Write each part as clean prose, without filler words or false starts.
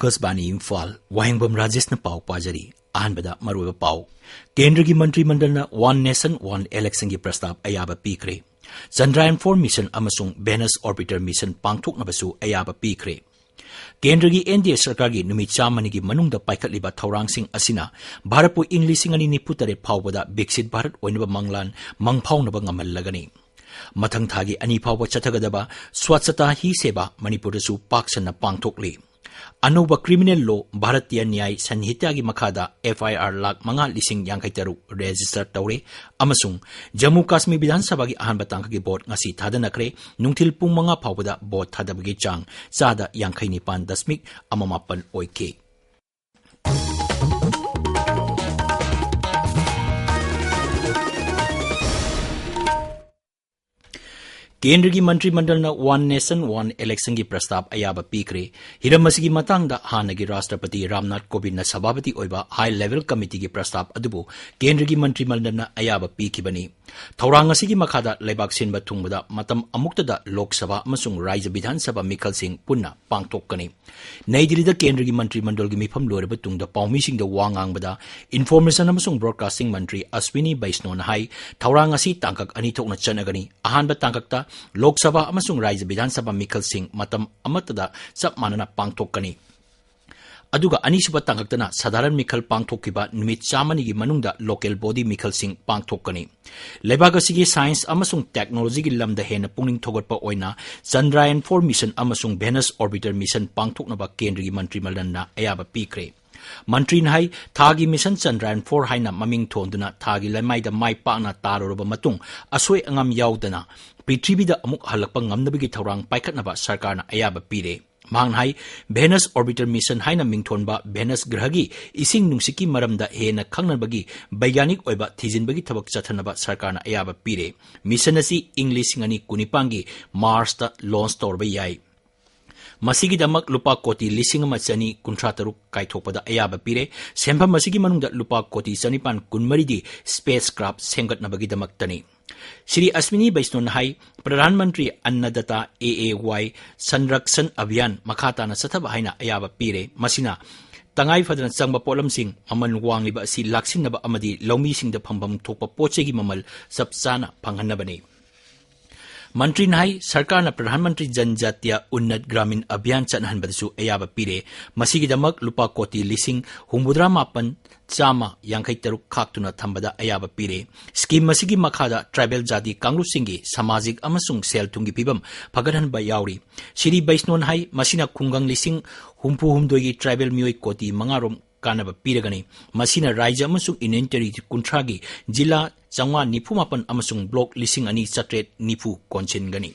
Akasbani Imphal, Wahengbam Rajesh na pau pajari, ahanbada maruba pau. Kendra ki Mantri Mandal na One Nation, One Election ki prastab ayaba pikre. Chandrayaan-4 mission amasung Venus Orbiter mission pangthok na basu ayaba pikre. Kendra ki NDA sarkar ki numit chamani ki manungda paikatliba thaurang sing asina, Bharatpu ing 2023 phawbada Biksit Bharat oinaba manglan mangphawnaba ngamallagani. Mathang thagi ani phawba chathagadaba swachhata hi seba Manipurasu paksana pangthokli. Anuba criminal law Bharatiya Nyay Sanhitya gi makhada FIR lak manga lising yangkai taruk register taure amasung Jammu Kashmir Vidhan Sabha gi ahan batang gi board ngasi thadanakre nungthil pung manga phawbada board thadabagi chang sada yangkai nipan dasmik amamapan oike. Kendra ki Mantri Mandal na One Nation, One Election ki prastab ayaba pikre. Hiramasi ki matangda hana ki Rashtrapati Ramnath Kovind na sababati oiba High Level Committee ki prastab adubu Kendra ki Mantri Mandal na ayaba pikibani. Thaurangasi ki makhada leibak sinba thungbada matam amuktada Lok Sabha amasung Rajya Vidhan Sabha Mikhal Singh punna pangthokkani. Nai Delhi da Kendra ki Mantri Mandal ki mifam loreba tungda paumi sing da wangangbada Information amasung Broadcasting Mantri Ashwini Vaishnaw na hai Thaurangasi tangkak ani thokna chanagani ahanba tangkakta Lok Sabha amasung Rajya Vidhan Sabha Mikhal Singh matam amatada sap manana pangthokkani. Aduga anisuba tangkaktana sadaran Mikhal pangthokkiba numit chamani gi manungda local body Mikhal Singh pangthokkani. Leibagasi gi science amasung technology gi lamda hena pungning thogotpa oina Chandrayaan-4 mission amasung Venus Orbiter mission pangthoknaba Kendra gi Mantri Mandal na ayaba pikre. Mantri hai thagi mission Chandrayaan-4 haina maming thonduna thagi lamaida mai pakna taroroba matung asoi angam yaudana Prithibida amuk halakpa ngamnabagi thaurang paikatnaba sarkarna ayaba pire. Manghai Venus Orbiter mission haina mingthonba Venus grahagi ising nungsiki maramda hena khangnabagi baiganik oiba thijinbagi thabak chathanaba sarkarna ayaba pire. Mission asi English ngani kunipangi Mars ta launch torba yai. Masigi damak lupa koti lising machani kuntrataruk kaithokpada ayaba pire. Sempa masigi manungda lupa koti sanipan kunmaridi spacecraft semgatnabagi damaktani. Shri Ashwini Vaishnaw hai Pradhan Mantri Annadata AAY Sanrakshan Abhiyan makhata na sathaba haina ayaba pire masina tangai fadana changba polam sing aman wangliba si laksinaba amadi laumi sing da phambam thokpa pochegi mamal sapsana phanghanabani. Mantri hai sarkar na Pradhan Mantri Janjatiya Unnat Gramin Abhiyan chanhanbadasu ayaba pire masigi damak lupa koti lising humbudra mapan Chama yangkai taruk khaktuna thambada ayaba pire. Scheme masigi makhada tribal jadi kanglu singi samajik amasung sel tungi pibam phagadhan ba yauri. Shri Vaishnaw hai masina khungang lising humpu humdoi tribal mioi koti mangarom kanaba piragani. Masina raija amasung inventory kuntragi jila changwa nipu mapan amasung block lising ani chatret nipu konchen gani.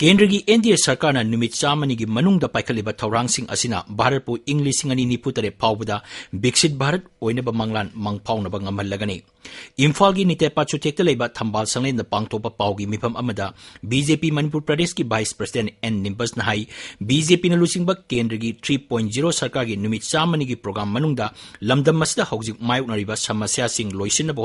Kendra ki NDA sarkar na numit chamani gi manungda paikaliba thaurang sing asina Bharatpu ing 2023 phawbada Biksit Bharat oinaba manglan mangphawnaba ngamallagani. Imphal gi nitepa chutekta leiba thambal sanglen da pangtopa pawgi mifam amada BJP Manipur Pradesh ki Vice President N Nimbas na hai BJP na lusingba Kendra gi 3.0 sarkar gi numit chamani gi program manungda lamdam masida hawjik mayoknariba samasya sing loisinaba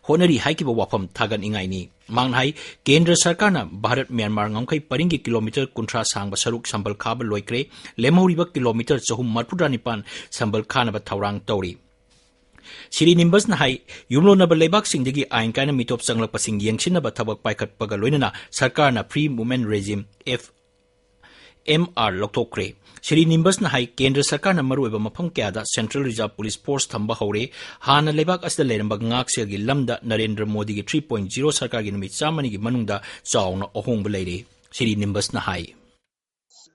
honari haikiba wafam thagan ingaini. Manghai Kendra Sarkar na Bharat Myanmar ngamkai paringi kilometer kuntra sangba saruk sambal khaba loikre lemhoriba kilometer chahum marpudra nipan sambal khanaba thaurang tauri. Shri Nimbas na hai yumlo naba leibak singdagi ain kaina mitop sanglak pasing yengsinaba thabak paikatpaga loinana sarkar na free movement regime FMR lokthokre. Shri Nimbas na hai Kendra Sarkar na maruiba mafam kayada Central Reserve Police Force thamba haure hana leibak asda leiramba ngakse gi lamda Narendra Modi gi 3.0 sarkar gi numit chamani gi manungda chawna ohongba leire. Shri Nimbas na hai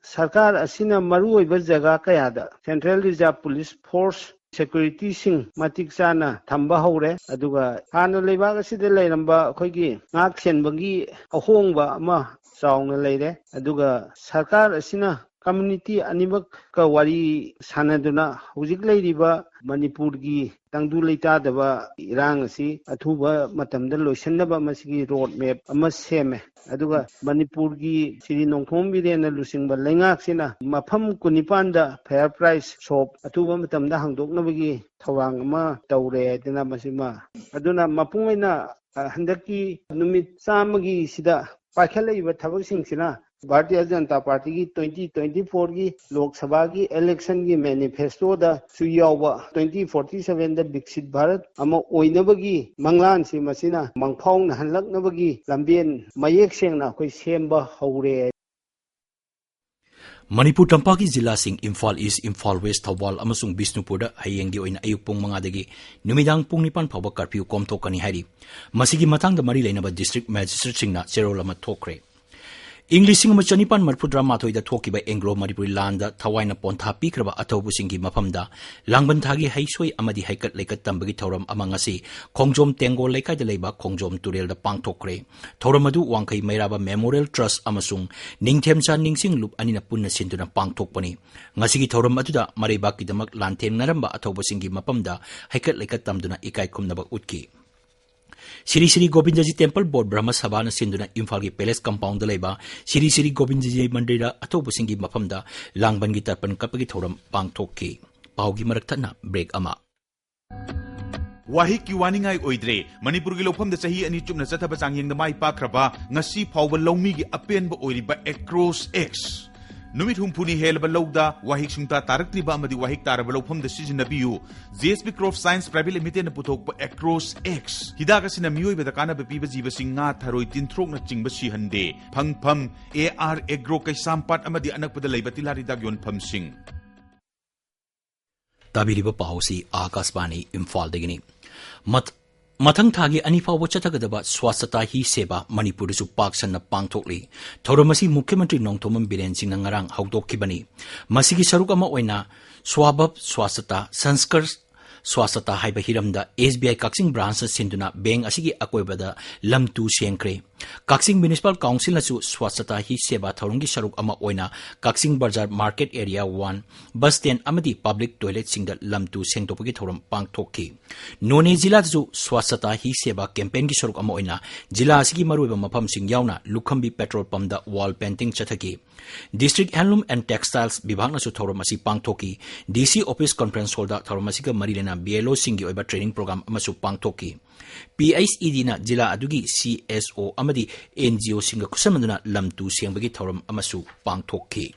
Sarkar asina maruiba jaga kayada Central Reserve Police Force security sing matik chana thamba haure aduga hana leibak asida leiramba khoigi ngak senbagi ahongba ama chawna leire aduga sarkar asina community animak ka wari sanaduna hujik leiriba Manipur gi tangdu leita daba irang asi athuba matamda loisannaba masigi road map ama seme aduga Manipur gi Sri Nongthom Birena lusingba lengak sina mafam kunipanda fair price shop athuba matamda hangdoknabagi thawang ama tawre dina masima aduna mapungaina handaki numit chamagi sida pakhalaiba thabak singsina Bharatiya Janata Party की 2024 की लोक सभा की election की manifesto दा सुयावा 2047 दा विकसित भारत अमा ओइनबगी मंगलान सी मसिना मंगफाउंग हनलकनबगी लंबेन मयेक सेंगना कोई सेंबा हौरे Manipur Tampaki Zilla Sing Imphal East, Imphal West, Thawal, Amasung Bisnupurda, Hayengi oin Ayuk Pung Mangadagi, Numidang Pung Nipan Phawa Curfew Komtokani Hari, Masigi Matang the Marilainaba District Magistrate Singna, Serolama Tokre. English Singama Chanipan Marpudra Matoi the Toki by Anglo Manipuri Landa, Tawaina Ponta Pikraba Atobusingi Mapamda, Langbantagi Haisway Amadi Haikat Lekat Tambagi Toram Amangasi, Kongjom Tengo Leka de Leba, Kongjom Turel the Pang Tokre, Toramadu Wankai Mairaba Memorial Trust Amasung, Ningtemsa Ningsing Loop Anina Puna Sintuna Pang Tokpani, Ngasigi Toramatuda, Maribaki the Mak Lanten Naramba Atobusingi Mapamda, Haikat Lekat Tamduna Ikai Kumnaba Utki. Siri Siri Gobindaji Temple Board Brahma Sabana Sinduna Imphal Palace Compound Leba, Siri Siri Gobindaji Mandira Atobusingi Mapamda, Langbangi Tarpan Kapagi Thoram Pang Toki, Paugi Maraktana, Break Ama. Wahik Yuaningai Oidre, Manipur Gilopum the Sahi and Ichum Nasatabasang in the Mai Pakraba, Nasi Power Lomigi Apen Oiriba Across X. Numit Humpuni Helba Logda, Wahik Shunta Tarakri Bamadi Wahik Tarabalopum the Season of you, ZSB Croft Science Private Limited Putok Across X. Hidakas in a Mui with the Kana Piba Ziba Singa, Taroi Tintrok Chingbashi Hande, Pang Pum, AR Egro Kaisampat Amadi Anak with the Labatilla Dagon Pum Sing. Tabiriba Pausi, Akasbani, Imphal Degini. Matang Tagi Anifa Wachatagaba, Swasata Hi Seba, Manipurisu Parks and the Pangtokli, Toromasi Mukimantri Nongtoman Biren Sinangarang, Haudo Kibani, Masigi Sarukama Oina, Swabab, Swasata, Sanskars, Swasata Haiba Hiramda, SBI Kaksing Branch Sinduna, Bang Asigi Akwebada, Lam Tu Shenkre, Kaksing Municipal Council Nasu, Swasata Hi Seba, Torungi Saruk Ama Oina, Kaksing Bazaar Market Area 1, Bus Stand Amadi Public Toilet Singda Lam Tu Sengtopi Thoram Pangtoki. None Zilla Zu, Swasata Hi Seba, Campaign Saruk Ama Oina, Zilla Asigi Maruba Mapam Sing Yauna, Lukambi Petrol Pump the Wall Painting Chataki. District Handloom and Textiles Bibhagna Su Thoramasi Pangtoki, DC Office Conference Holder Thoramasika Marilena BLO Singi Oiba Training Program Amasu Pangtoki. PICED na Jila Adugi CSO Amadi NGO Singa Kusamanduna Lamtu Siangbagi Thoram Amasu Pangtoki.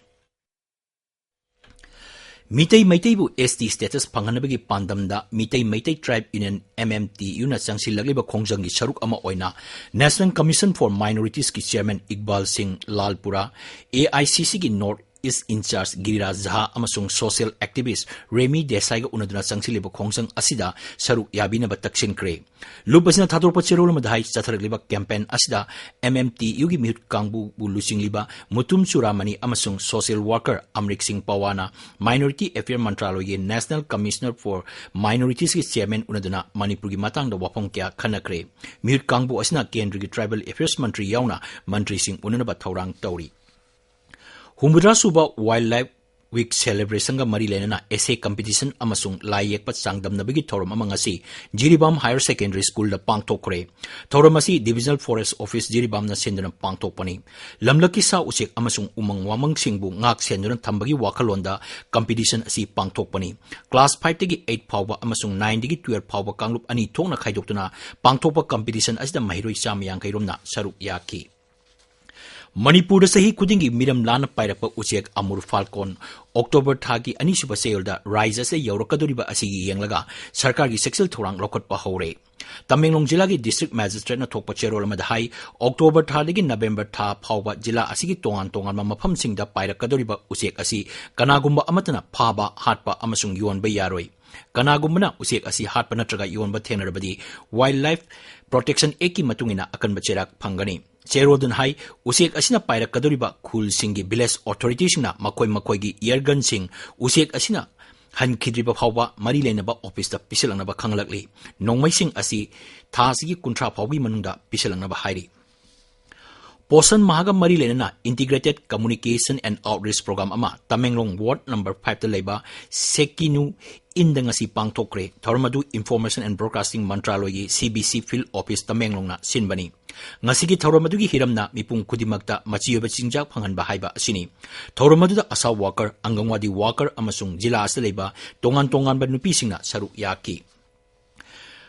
Mitay Maitaibu ST status Panganabagi Pandamda, Mitay Maitai Tribe Union MMT Yuna Sangsi Lagliba Kongjangi Sharuk Ama Oina, National Commission for Minorities ki Chairman Iqbal Singh Lalpura, AICC ki North East in charge Giriraj Jha amasung social activist Remy Desai ga unaduna sangsileba khongsang asida saruk yabina bataksin kre lubasina thator pachero madhai chatharliba campaign asida MMT yugi mihut kangbu bulusing liba mutum suramani amasung social worker Amrik Singh Pawana Minority Affairs Mantraloye National Commissioner for Minorities ki chairman unaduna Manipur gi matang da wapong kya khanakre mihut kangbu asina Kendra gi Tribal Affairs Mantri yauna Mantri Singh unana ba thaurang tauri Humudra Suba Wildlife Week celebration ga mari lenana essay competition amasung laiyek pat sangdam nabigi thorum amangasi Jiribam Higher Secondary School da pangtokre thorumasi Divisional Forest Office Jiribam na senduna pangtokpani lamlaki sa usik amasung umang wamang singbu ngak senduna thambagi wakalonda competition asi pangtokpani class 5 tagi 8 phawa amasung 9 tagi 12 phawa kanglup ani thongna khaidoktuna pangtokpa competition asida mahiroi chamyang kairomna saruk yaki Manipur sahi kudingi miram lana pairapa uchek amur falcon October thagi anisuba seyolda rise se yaurakaduriba asigi yenglaga sarkar gi sexual thorang lokot pa hore Tamenglong jila gi district magistrate na thokpa cherol madhai October thagi November tha phawba jila asigi tongan tongan mafam singda pairakaduriba uchek asi kanagumba amatana phaba hatpa amasung yonba yaroi Kanagumana usek asi hatpa natraga yonba thenarabadi wildlife protection eki matungina akanba cherak phangani Cherodun Hai, Usek Asina Paira Kaduriba, Kul Singi Village Authorities na Makoi Makoigi Yergan Sing, Usek Asina, Han Kidriba Hawa, Marilenaba Office the Pisalanaba Kanglakli, Nongmai Sing Asi, Tasigi Kuntra Pawi Manunda, Pisalanaba Hairi. Posan Mahaga Marilena Integrated Communication and Outreach Program Ama, Tamenglong Ward number 5 the Leba, Sekinu, Indangasi Pangtokre, Tormadu Information and Broadcasting Mantraloyi, CBC Field Office Tamenglong na Sinbani. Ngasigi Tormadugi Hiramna, Mipung Kudimakta, Machiyoba Singjak Pangan Bahaiba Asini. Tormadu Asa Walker, Angangwadi Walker, Amasung, Jila Asaleba, Tongan Tongan Banupising na Saruk Yaki.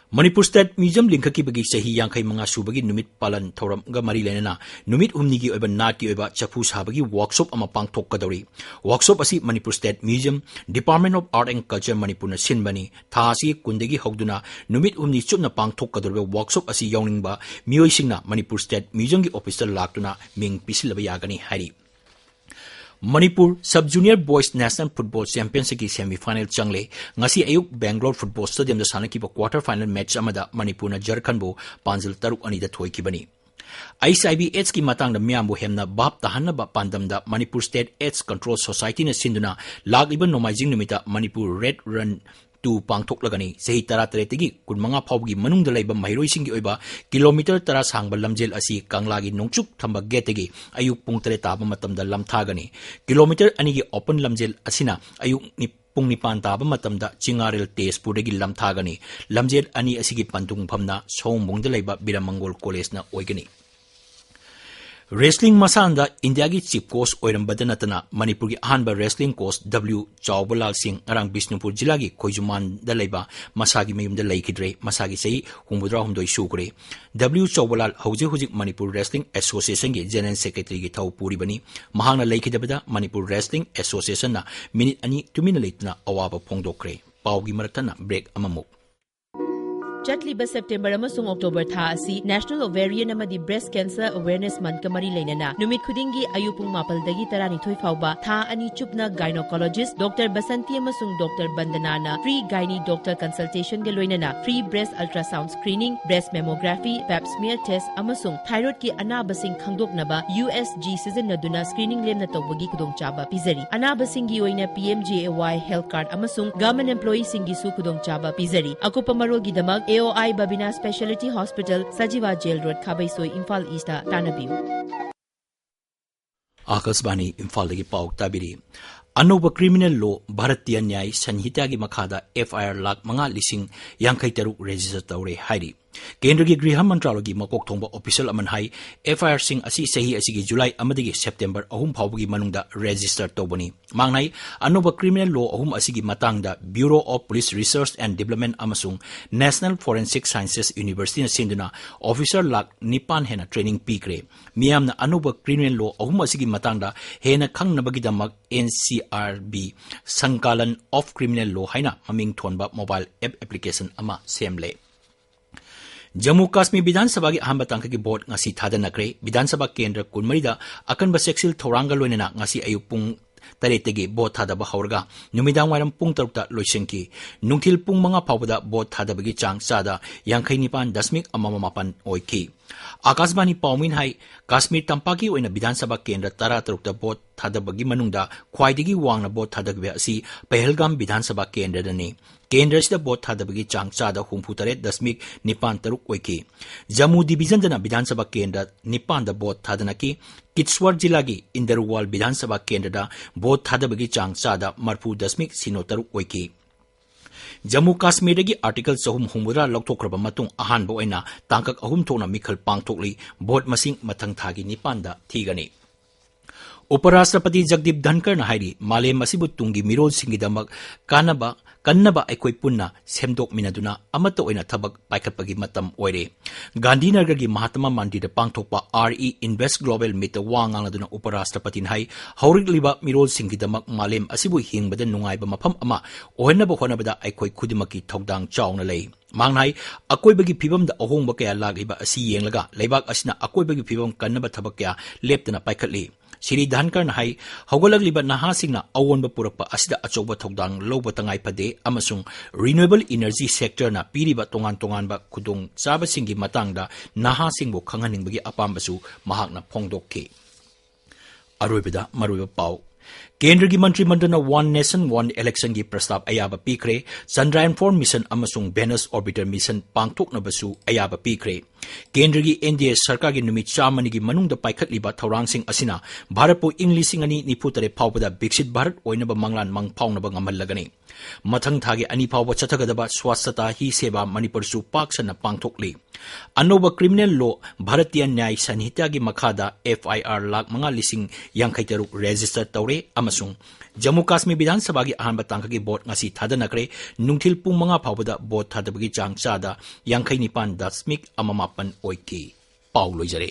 Manipur State Museum linkakibagi sahi yangkai mga subagi numit palan thoram ga mari lenana numit humnigi oiba nat ki oiba chapu sabagi workshop ama pangthok kadori workshop asi Manipur State Museum Department of Art and Culture Manipur na sinbani tha asi kundagi hogduna numit humni chupna pangthok kadori workshop asi yawningba mioi singna Manipur State Museum gi officer laktuna ming pisilaba yagani hari Manipur Sub-Junior Boys National Football Championship ki semi-final changle ngasi ayuk Bangalore Football Stadium da sanakiba quarter final match amada Manipur na Jharkhand bu panjil taruk ani da thoikibani ICIB-AIDS ki matang da miyambu hemna bab tahanna ba pandam da Manipur State AIDS Control Society na sinduna lagiba nomaijing numita Manipur Red Run tu pangthok lagani sahi tara taretigi kunmanga phawgi manungda laiba mairoi singi oiba kilometer tara sangba lamjel asi kanglagi nongchuk thamba getegi ayuk pung tare taba matamda lamthagani kilometer anigi open lamjel asina ayuk ni pung nipan taba matamda chingarel tespuregi lamthagani lamjel ani asigi pantung phamna sombungda laiba biramangol college na oigani Wrestling masanda India ki chief coach oirambada natana Manipur ki ahanba wrestling coach W Chawbalal Singh arang Bishnupur jila ki Khoijuman da laiba masagi mayum da laikidre masagi sei humudra humdoi sukre W Chawbalal hujik Manipur Wrestling Association ki general secretary ki thau puri bani mahangna laikidabada Manipur Wrestling Association na minute ani tumina leitna awaba phongdokre pawgi maratana break amamuk Chatliba September amasung October tha asi National Ovarian amadi Breast Cancer Awareness Month kamari leinana numit khudingi ayupung mapal dagi tarani thoi fawba tha ani chupna gynecologist Dr. Basanti amasung Dr. Bandanana free gynae doctor consultation ge loinana free breast ultrasound screening breast mammography pap smear test amasung thyroid ki anabasing khangdoknaba USG season naduna screening lemna tawbagi kudongchaba pizari anabasingi oina PMJAY health card amasung government employee singi su kudongchaba pizari akupa marogi damak AOI Babina Specialty Hospital, Sajiva Jail Road, Kabaisoi, Imphal East, Tanabiu. Akasbani Imphal dagi pauk tabiri. Anoba criminal law Bharatiya Nyay Sanhita gi makhada FIR lak manga lising yangkai taruk register tawre hairi. Kendra gi Griha Mantralo gi makok thongba official aman hai FIR sing asi sahi asigi July amadagi September ahum phawgi manungda register tawbani mangnai anoba criminal law ahum asigi matangda Bureau of Police Research and Development amasung National Forensic Sciences University na sinduna officer lak nipan hena training pikre miyamna anoba criminal law ahum asigi matangda hena khangnabagi damak NCRB Sankalan of Criminal Law haina maming thonba mobile app application ama semle Jammu Kashmir Vidhan Sabha ki ahamba tangka ki board ngasi thadanakre Vidhan Sabha Kendra kunmarida akanba seksil thoranga loinena ngasi ayupung taretegi board thadaba haurga numidang waram pung tarukta loisenki nungthil pung manga phawda board thadabagi chang sada 59.amapan oiki Akasbani Paumin hai Kashmir Tampaki oina Vidhan Sabha Kendra tara tarukta board thadabagi manungda khwaidagi wangna board thadagbe asi Pahalgam Vidhan Sabha Kendra dani Kendra sida board thadabagi chang chada humphutare dasmik nipan taruk oiki Jammu Division dana Vidhan Sabha Kendra nipan da board thadanaki Kitswar jilagi Inderwal Vidhan Sabha Kendra da board thadabagi chang chada marfu dasmik sino taruk oiki Jammu Kashmir dagi article sahum humura lokthokraba matung ahanba oina tangkak ahum thona mikhal pangthokli board masing mathang thagi nipanda thigani Uparashtrapati Jagdeep Dhankar na hairi malem asibu tungi mirol singidamak kannaba aikoi punna semdok minaduna amato oina thabak paikhatpagi matam oire Gandhinagar gi Mahatma Mandira pangthokpa RE Invest Global Meet wangangaduna Uparashtrapati hai haurik liba mirol singidamak malem asibu hingbada nungaiba mafam ama ohenaba honabada aikoi khudimaki thogdang chauna lei mangnai akoibagi phibam da ahongba kaya lagiba asi yenglaga leibak asina akoibagi phibam kannaba thabak kya leptana paikhatli Siri Dhankar na hai haugallagliba nahasingna awonba purakpa asida achoba thogdang loba tangai pade amasung renewable energy sector na piriba tongan ba khudong chabasingi matangda nahasingbo khanghaningbagi apambasu mahakna phongdokki aroibada maruiba pau Kendra gi Mantri Mandana One Nation One Election gi prastab ayaba pikre Chandrayaan 4 mission amasung Venus Orbiter mission pangthoknabasu ayaba pikre केंद्र की NDA सरकार की नुमित चामनी की मनुंग पाइखटलिबा थौरांगसिंग असिना भारत पु इंग लिसिंग अनि निफुतरे फावबदा विकसित भारत ओइनबा मंगलान मंग फाउनबा ngमल्लगनी मथंग थागे अनि फावबा चथगदबा स्वास्थ्यता ही सेवा मणिपुर सु पाक्सना पांगथोकली अनोबा क्रिमिनल लॉ भारतीय न्याय संहिता की मखादा FIR लाख मंगा लिसिंग यांखैतरुक रजिस्टर तौरे अमसुंग जम्मू काश्मीर विधानसभा की अहम तांग की बोट ngasi थादनकरे नुंगथिल पुंग मंगा फावबदा बोट थादबगी चांग चादा 59.8 ओइकी पाउ लोइजरे।